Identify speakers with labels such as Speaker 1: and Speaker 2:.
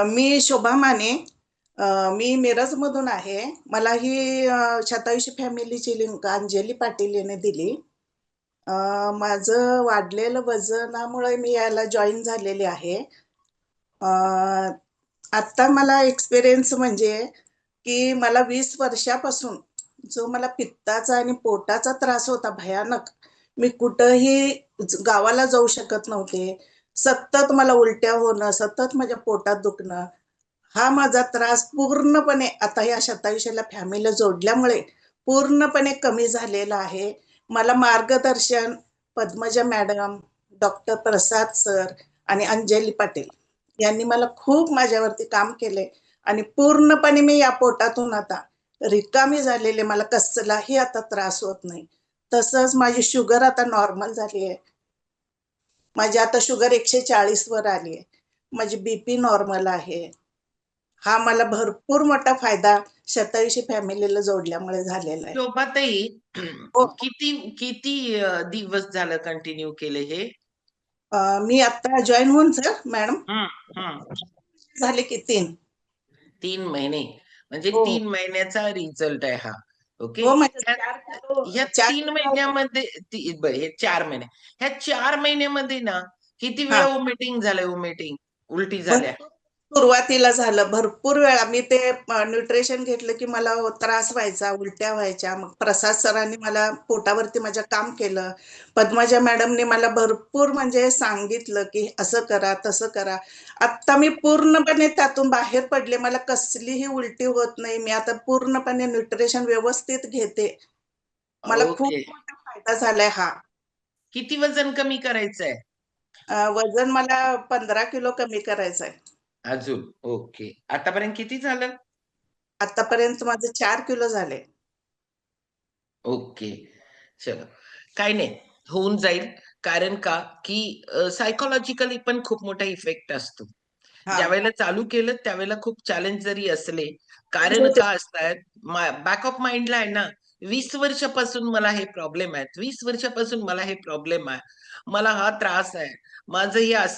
Speaker 1: मी शोभा माने. मी मिरजमधून आहे. मला ही शतायुषी फॅमिलीची लिंक अंजली पाटील याने दिली. माझं वाढलेलं वजनामुळे मी याला जॉईन झालेली आहे. आत्ता मला एक्सपिरियन्स म्हणजे की मला 20 वर्षापासून जो मला पित्ताचा आणि पोटाचा त्रास होता भयानक. मी कुठंही गावाला जाऊ शकत नव्हते. सतत मला उलट्या होणं, सतत माझ्या पोटात दुखणं. हा माझा त्रास पूर्णपणे आता या शतायुषीला फॅमिली जोडल्यामुळे पूर्णपणे कमी झालेला आहे. मला मार्गदर्शन पद्मजा मॅडम, डॉक्टर प्रसाद सर आणि अंजली पाटील यांनी मला खूप माझ्यावरती काम केले आणि पूर्णपणे मी या पोटातून आता रिकामी झालेले. मला कसलाही आता त्रास होत नाही. तसंच माझी शुगर आता नॉर्मल झाली आहे. माझी आता शुगर 140 वर आली आहे. माझी बीपी नॉर्मल आहे. हा मला भरपूर मोठा फायदा शतायुषी फॅमिलीला जोडल्यामुळे झालेला आहे.
Speaker 2: शोभाताई,
Speaker 1: हो.
Speaker 2: किती किती दिवस झालं कंटिन्यू केले हे?
Speaker 1: मी आता जॉईन होऊन सर मॅडम झाले की
Speaker 2: 3 महिने, म्हणजे
Speaker 1: हो
Speaker 2: 3 महिन्याचा रिझल्ट आहे हा. ओके.
Speaker 1: हो म्हणजे
Speaker 2: ह्या
Speaker 1: 4
Speaker 2: 3
Speaker 1: किलो
Speaker 2: महिन्यामध्ये हे 4 महिने, ह्या 4 महिन्यामध्ये ना किती
Speaker 1: हा
Speaker 2: वेळा वॉमिटिंग झालंय? वॉमिटिंग, उलटी झाल्या?
Speaker 1: भरपूर सुरुवातीला झालं भरपूर वेळा. मी ते न्यूट्रिशन घेतलं की मला त्रास व्हायचा, उलट्या व्हायच्या. मग प्रसाद सरांनी मला पोटावरती माझ्या काम केलं. पद्मजा मॅडमने मला भरपूर म्हणजे सांगितलं की असं करा तसं करा. आता मी पूर्णपणे त्यातून बाहेर पडले. मला कसलीही उलटी होत नाही. मी आता पूर्णपणे न्यूट्रिशन व्यवस्थित घेते. मला खूप
Speaker 2: ओके.
Speaker 1: मोठा फायदा झालाय हा.
Speaker 2: किती वजन कमी करायचंय
Speaker 1: वजन मला 15 किलो कमी करायचंय.
Speaker 2: अजून? ओके. आतापर्यंत किती झालं?
Speaker 1: आतापर्यंत माझे 4 किलो झाले.
Speaker 2: ओके. चलो. काही नाही, होऊन जाईल. कारण का, की सायकॉलॉजिकली पण खूप मोठा इफेक्ट असतो.
Speaker 1: हा
Speaker 2: ज्यावेळेला चालू केलं त्यावेळेला खूप चॅलेंज जरी असले, कारण
Speaker 1: म्हणजे
Speaker 2: का असतात, बॅक ऑफ माइंडला आहे ना, 20 वर्षापासून मला हे प्रॉब्लेम आहेत. 20 वर्षापासून मला हे प्रॉब्लेम आहे. मला हा त्रास आहे. माझं हे असं